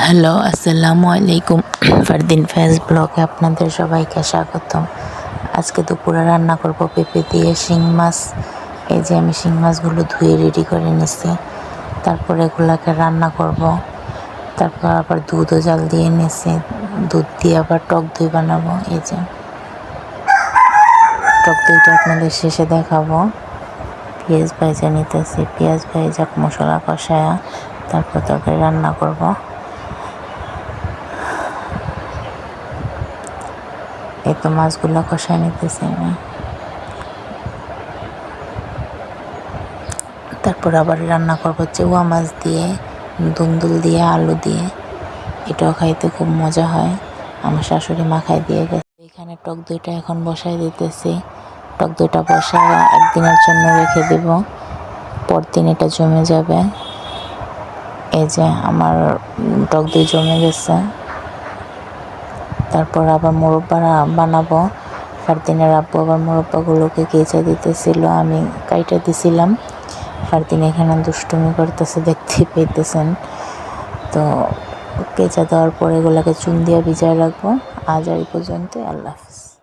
Hello, আসসালামু আলাইকুম। ফারদিন ফয়েজ ব্লগে আপনাদের সবাইকে স্বাগতম। আজকে দুপুরে রান্না করব পেঁপে দিয়ে শিং মাছ। এই যে আমি শিং মাছগুলো ধুয়ে রেডি করে নিছি, তারপর এগুলাকে রান্না করব। তারপর আবার দুধও জাল দিয়ে নিছি, দুধ দিয়ে আবার টক দই বানাবো। এই যে টক দইটা আপনাদের শেষে দেখাবো। পেঁয়াজ ভাজা নিতেছি, পেঁয়াজ ভাজা মশলা কষায়া তারপর তরকারি রান্না করব। এই তো মাছগুলো কষায় নিতেছি আমি। তারপর আবার রান্না করবো চেওয়া মাছ দিয়ে, দুন্দুল দিয়ে, আলু দিয়ে। এটাও খাইতে খুব মজা হয়, আমার শাশুড়ি মা খাই দিয়ে গেছে। এখানে টক দইটা এখন বসাই দিতেছি। টক দইটা বসায় একদিনের জন্য রেখে দিব, পরদিন এটা জমে যাবে। এই যে আমার টক দই জমে গেছে। তারপর আবার মোরব্বা বানাবো। ফারদিনের আব্বু আবার মোরব্বাগুলোকে কেচে দিতেছিল, আমি কাইটা দিছিলাম। ফারদিন এখানে দুষ্টুমি করতেছে, দেখতেই পেতেছেন। তো কেচা দেওয়ার পর এগুলোকে চুন দিয়ে ভিজায় রাখবো। আজ আর এই পর্যন্ত, আল্লাহ হাফিজ।